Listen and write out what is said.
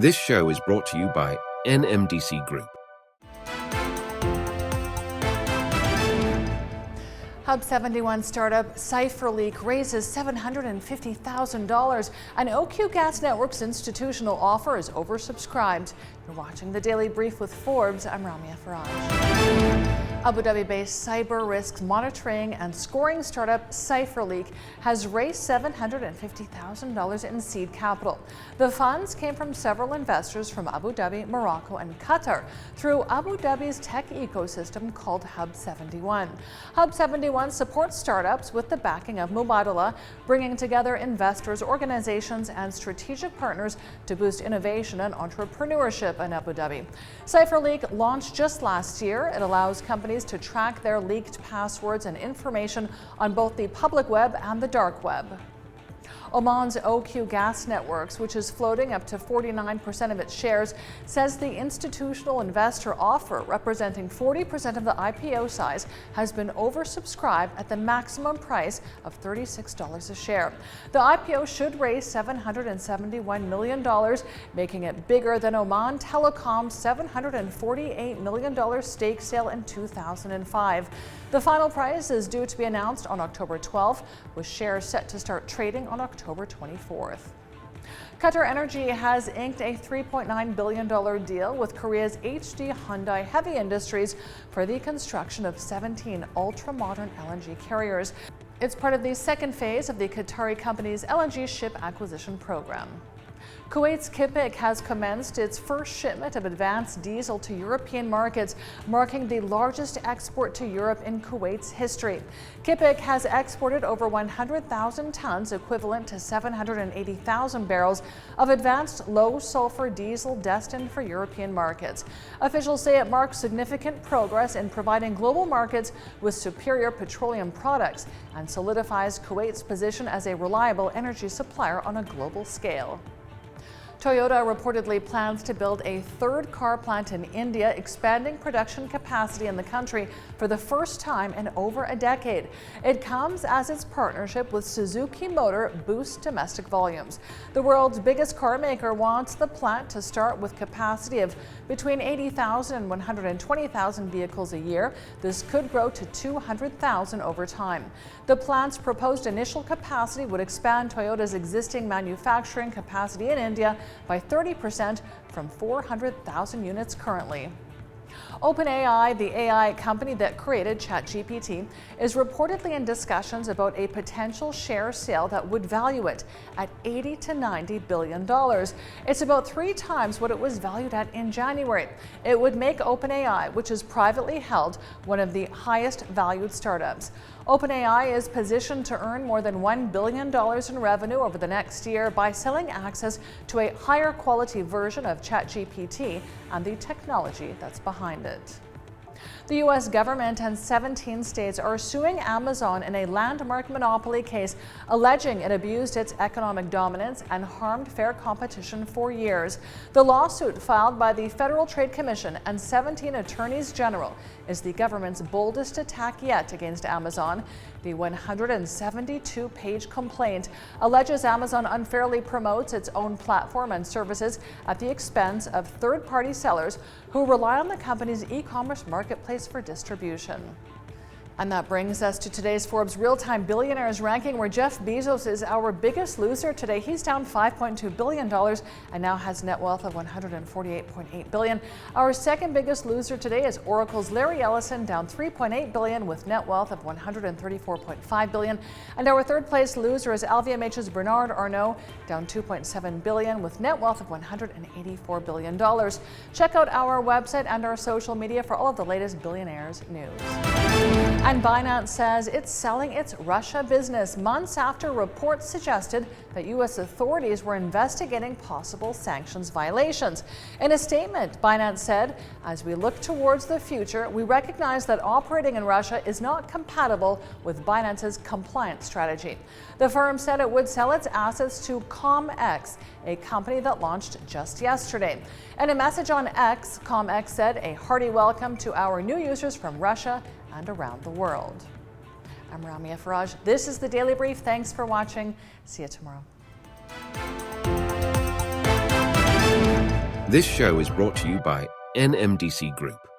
This show is brought to you by NMDC Group. Hub71 startup Cypherleak raises $750,000. An OQ Gas Network's institutional offer is oversubscribed. You're watching the Daily Brief with Forbes. I'm Ramia Faraj. Abu Dhabi-based cyber risks monitoring and scoring startup Cypherleak has raised $750,000 in seed capital. The funds came from several investors from Abu Dhabi, Morocco, and Qatar through Abu Dhabi's tech ecosystem called Hub71. Hub71 supports startups with the backing of Mubadala, bringing together investors, organizations, and strategic partners to boost innovation and entrepreneurship in Abu Dhabi. Cypherleak launched just last year. It allows companies to track their leaked passwords and information on both the public web and the dark web. Oman's OQ Gas Networks, which is floating up to 49% of its shares, says the institutional investor offer, representing 40% of the IPO size, has been oversubscribed at the maximum price of $36 a share. The IPO should raise $771 million, making it bigger than Oman Telecom's $748 million stake sale in 2005. The final price is due to be announced on October 12th, with shares set to start trading on October 24th. Qatar Energy has inked a $3.9 billion deal with Korea's HD Hyundai Heavy Industries for the construction of 17 ultra-modern LNG carriers. It's part of the second phase of the Qatari company's LNG ship acquisition program. Kuwait's QIPIC has commenced its first shipment of advanced diesel to European markets, marking the largest export to Europe in Kuwait's history. QIPIC has exported over 100,000 tons, equivalent to 780,000 barrels, of advanced low-sulfur diesel destined for European markets. Officials say it marks significant progress in providing global markets with superior petroleum products and solidifies Kuwait's position as a reliable energy supplier on a global scale. Toyota reportedly plans to build a third car plant in India, expanding production capacity in the country for the first time in over a decade. It comes as its partnership with Suzuki Motor boosts domestic volumes. The world's biggest car maker wants the plant to start with capacity of between 80,000 and 120,000 vehicles a year. This could grow to 200,000 over time. The plant's proposed initial capacity would expand Toyota's existing manufacturing capacity in India by 30% from 400,000 units currently. OpenAI, the AI company that created ChatGPT, is reportedly in discussions about a potential share sale that would value it at $80 to $90 billion. It's about 3 times what it was valued at in January. It would make OpenAI, which is privately held, one of the highest valued startups. OpenAI is positioned to earn more than $1 billion in revenue over the next year by selling access to a higher quality version of ChatGPT and the technology that's behind it. The U.S. government and 17 states are suing Amazon in a landmark monopoly case, alleging it abused its economic dominance and harmed fair competition for years. The lawsuit, filed by the Federal Trade Commission and 17 attorneys general, is the government's boldest attack yet against Amazon. The 172-page complaint alleges Amazon unfairly promotes its own platform and services at the expense of third-party sellers who rely on the company's e-commerce marketplace for distribution. And that brings us to today's Forbes Real-Time Billionaires ranking, where Jeff Bezos is our biggest loser today. He's down $5.2 billion and now has net wealth of $148.8 billion. Our second biggest loser today is Oracle's Larry Ellison, down $3.8 billion with net wealth of $134.5 billion. And our third place loser is LVMH's Bernard Arnault, down $2.7 billion with net wealth of $184 billion. Check out our website and our social media for all of the latest Billionaires news. And Binance says it's selling its Russia business months after reports suggested that U.S. authorities were investigating possible sanctions violations. In a statement, Binance said, "As we look towards the future, we recognize that operating in Russia is not compatible with Binance's compliance strategy." The firm said it would sell its assets to ComX, a company that launched just yesterday. In a message on X, ComX said, "A hearty welcome to our new users from Russia and around the world." I'm Ramia Faraj. This is the Daily Brief. Thanks for watching. See you tomorrow. This show is brought to you by NMDC Group.